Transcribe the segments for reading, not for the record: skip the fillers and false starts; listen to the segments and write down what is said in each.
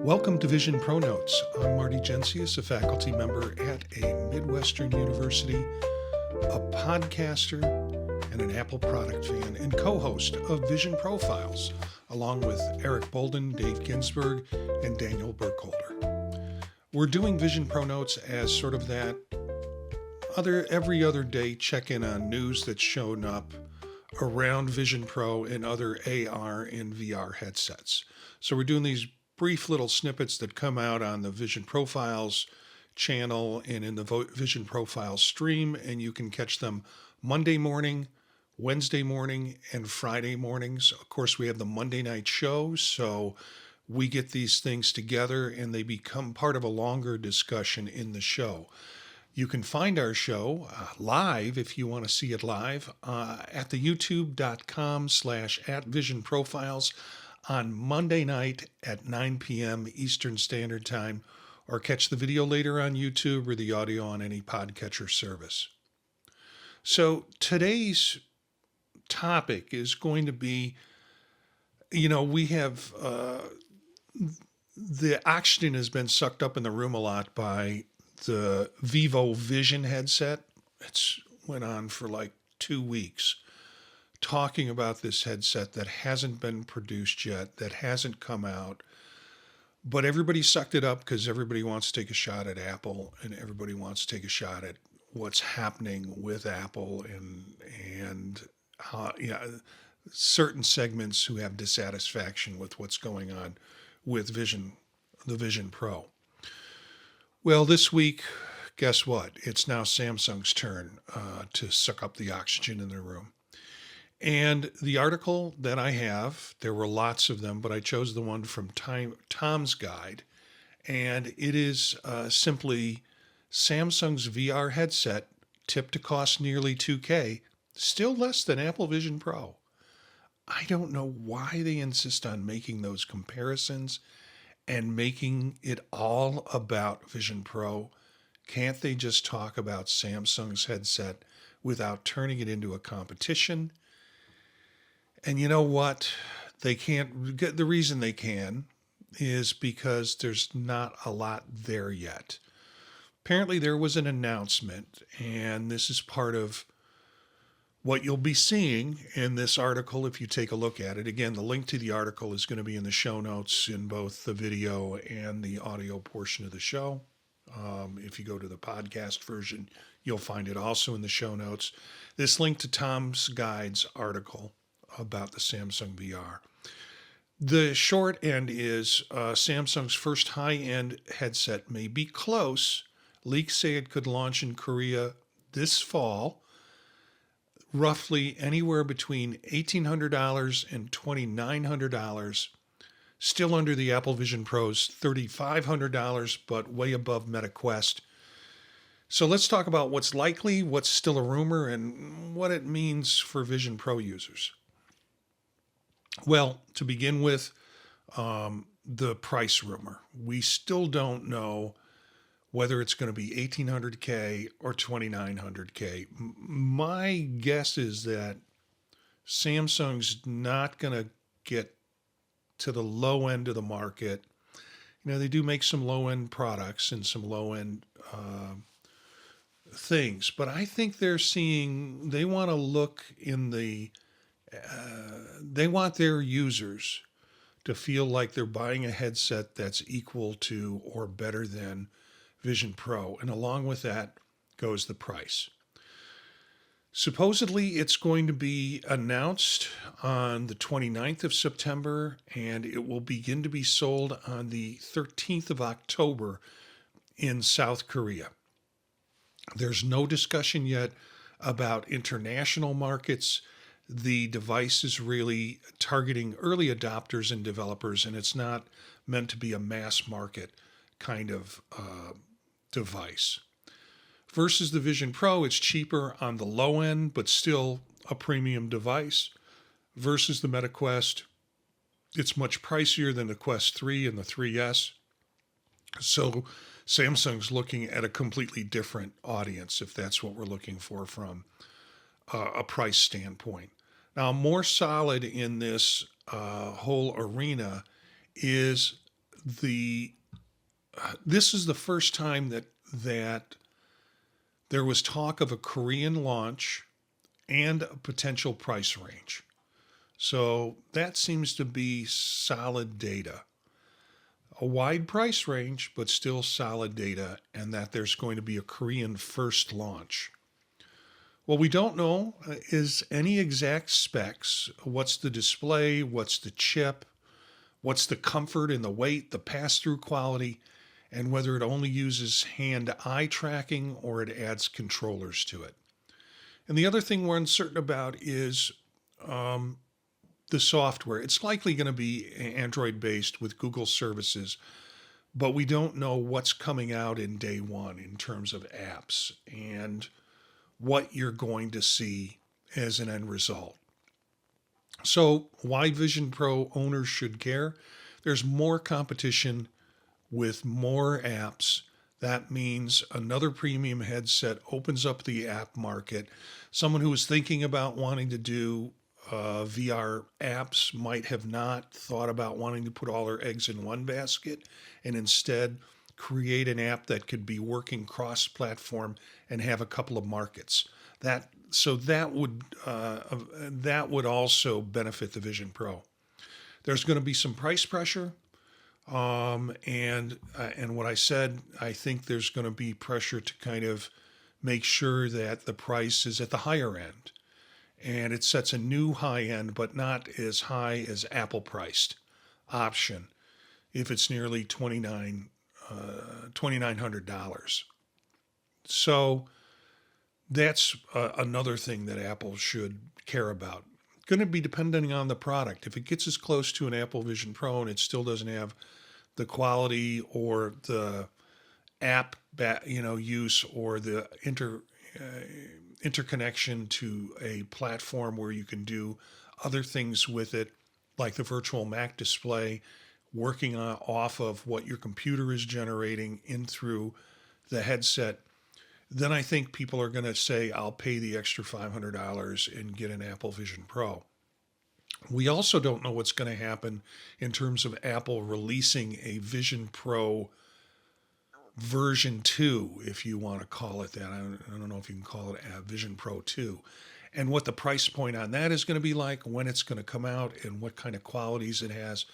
Welcome to Vision ProNotes. I'm Marty, a faculty member at a Midwestern university, a podcaster, and an Apple product fan, and co-host of Vision Profiles, along with Eric Bolden, Dave Ginsberg, and Daniel Burkholder. We're doing Vision ProNotes as sort of that every other day check-in on news that's shown up around Vision Pro and other AR and VR headsets. So we're doing these brief little snippets that come out on the Vision Profiles channel and in the Vision Profiles stream, and you can catch them Monday morning, Wednesday morning, and Friday mornings. Of course, we have the Monday night show, so we get these things together and they become part of a longer discussion in the show. You can find our show live if you want to see it live at the youtube.com/@visionprofiles on Monday night at 9 p.m. Eastern Standard Time, or catch the video later on YouTube or the audio on any podcatcher service. So today's topic is going to be, we have the oxygen has been sucked up in the room a lot by the Vivo Vision headset. It's went on for like 2 weeks talking about this headset that hasn't been produced yet, that hasn't come out, but everybody sucked it up because everybody wants to take a shot at Apple and everybody wants to take a shot at what's happening with Apple and certain segments who have dissatisfaction with what's going on with the Vision Pro. Well, this week, guess what? It's now Samsung's turn to suck up the oxygen in the room. And the article that I have, there were lots of them, but I chose the one from Tom's Guide. And it is simply Samsung's VR headset tipped to cost nearly $2,000, still less than Apple Vision Pro. I don't know why they insist on making those comparisons and making it all about Vision Pro. Can't they just talk about Samsung's headset without turning it into a competition? And you know what? They can't. The reason they can is because there's not a lot there yet. Apparently there was an announcement, and this is part of what you'll be seeing in this article if you take a look at it. Again, the link to the article is going to be in the show notes in both the video and the audio portion of the show. If you go to the podcast version, you'll find it also in the show notes. This link to Tom's Guide's article about the Samsung VR. The short end is Samsung's first high-end headset may be close. Leaks say it could launch in Korea this fall, roughly anywhere between $1,800 and $2,900, still under the Apple Vision Pro's $3,500, but way above MetaQuest. So let's talk about what's likely, what's still a rumor, and what it means for Vision Pro users. Well, to begin with, the price rumor. We still don't know whether it's going to be $1,800K or $2,900K. My guess is that Samsung's not going to get to the low end of the market. They do make some low-end products and some low-end things, but I think they want to look in they want their users to feel like they're buying a headset that's equal to or better than Vision Pro. And along with that goes the price. Supposedly it's going to be announced on the 29th of September, and it will begin to be sold on the 13th of October in South Korea. There's no discussion yet about international markets. The device is really targeting early adopters and developers, and it's not meant to be a mass market kind of device. Versus the Vision Pro, it's cheaper on the low end, but still a premium device. Versus the MetaQuest, it's much pricier than the Quest 3 and the 3S. So Samsung's looking at a completely different audience, if that's what we're looking for from a price standpoint. Now, more solid in this whole arena is the this is the first time that there was talk of a Korean launch and a potential price range. So that seems to be solid data. A wide price range, but still solid data, and that there's going to be a Korean first launch. What we don't know is any exact specs. What's the display? What's the chip? What's the comfort and the weight, the pass-through quality, and whether it only uses hand-eye tracking or it adds controllers to it. And the other thing we're uncertain about is the software. It's likely going to be Android-based with Google services, but we don't know what's coming out in day one in terms of apps and what you're going to see as an end result. So why Vision Pro owners should care? There's more competition with more apps. That means another premium headset opens up the app market. Someone who was thinking about wanting to do VR apps might have not thought about wanting to put all their eggs in one basket and instead create an app that could be working cross-platform and have a couple of markets. That would also benefit the Vision Pro. There's going to be some price pressure. And what I said, I think there's going to be pressure to kind of make sure that the price is at the higher end. And it sets a new high end, but not as high as Apple priced option if it's nearly $2,900. So that's another thing that Apple should care about. Going to be depending on the product. If it gets as close to an Apple Vision Pro and it still doesn't have the quality or the app use or the interconnection to a platform where you can do other things with it, like the virtual Mac display, working off of what your computer is generating in through the headset, then I think people are going to say, I'll pay the extra $500 and get an Apple Vision Pro. We also don't know what's going to happen in terms of Apple releasing a Vision Pro version 2, if you want to call it that. I don't know if you can call it a Vision Pro 2. And what the price point on that is going to be like, when it's going to come out, and what kind of qualities it has.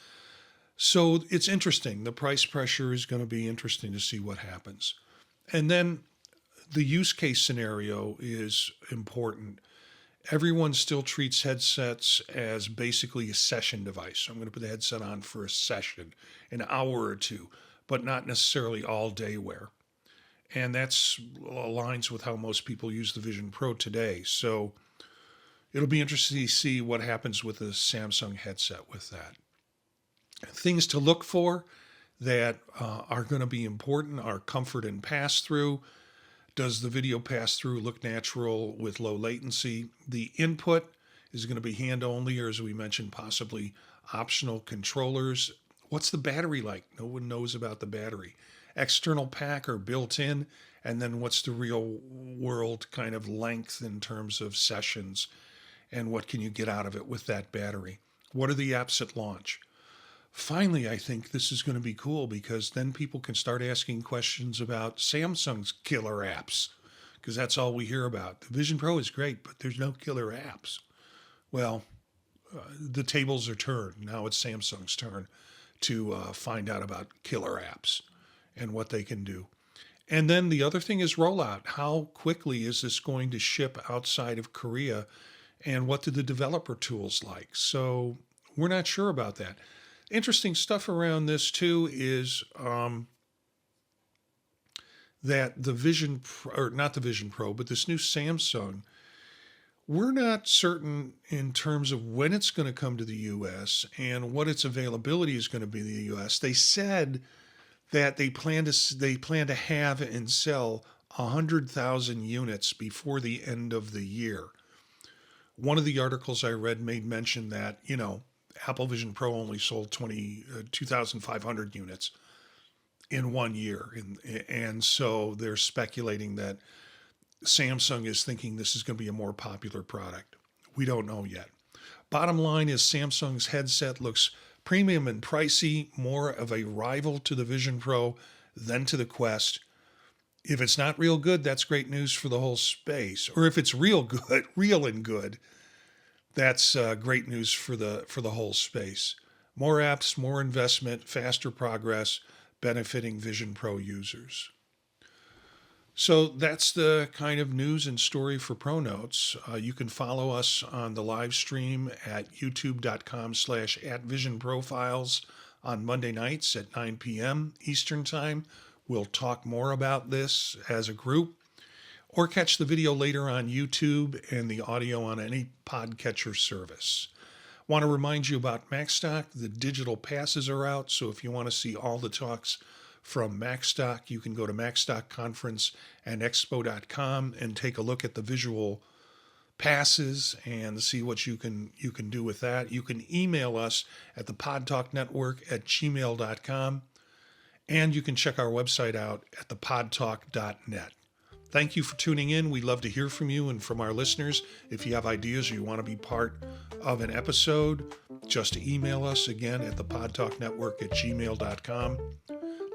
So it's interesting. The price pressure is going to be interesting to see what happens. And then the use case scenario is important. Everyone still treats headsets as basically a session device. I'm going to put the headset on for a session, an hour or two, but not necessarily all day wear. And that's aligns with how most people use the Vision Pro today. So it'll be interesting to see what happens with the Samsung headset with that. Things to look for that are going to be important are comfort and pass-through. Does the video pass through look natural with low latency? The input is going to be hand only, or as we mentioned, possibly optional controllers. What's the battery like? No one knows about the battery. External pack or built in, and then what's the real world kind of length in terms of sessions, and what can you get out of it with that battery? What are the apps at launch? Finally, I think this is going to be cool because then people can start asking questions about Samsung's killer apps, because that's all we hear about. The Vision Pro is great, but there's no killer apps. Well, the tables are turned. Now it's Samsung's turn to find out about killer apps and what they can do. And then the other thing is rollout. How quickly is this going to ship outside of Korea, and what do the developer tools like? So we're not sure about that. Interesting stuff around this too is that the Vision Pro, or not the Vision Pro, but this new Samsung, we're not certain in terms of when it's going to come to the U.S. and what its availability is going to be in the U.S. They said that they plan to have and sell 100,000 units before the end of the year. One of the articles I read made mention that, Apple Vision Pro only sold 2,500 units in 1 year. And so they're speculating that Samsung is thinking this is going to be a more popular product. We don't know yet. Bottom line is Samsung's headset looks Premium and pricey, more of a rival to the Vision Pro than to the Quest. If it's not real good, that's great news for the whole space. Or if it's real good, real and good, that's great news for the whole space. More apps, more investment, faster progress, benefiting Vision Pro users. So that's the kind of news and story for ProNotes. You can follow us on the live stream at youtube.com/@visionprofiles on Monday nights at 9 p.m. Eastern Time. We'll talk more about this as a group, or catch the video later on YouTube and the audio on any podcatcher service. Want to remind you about MacStock. The digital passes are out, so if you want to see all the talks from MacStock, you can go to MacStockConferenceandExpo.com and take a look at the visual passes and see what you can do with that. You can email us at the podtalknetwork@gmail.com, and you can check our website out at thepodtalk.net. Thank you for tuning in. We'd love to hear from you and from our listeners. If you have ideas or you want to be part of an episode, just email us again at thepodtalknetwork@gmail.com.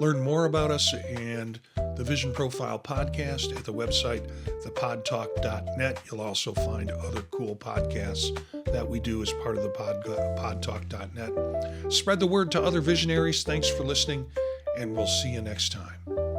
Learn more about us and the Vision Profile podcast at the website, thepodtalk.net. You'll also find other cool podcasts that we do as part of the podtalk.net. Spread the word to other visionaries. Thanks for listening, and we'll see you next time.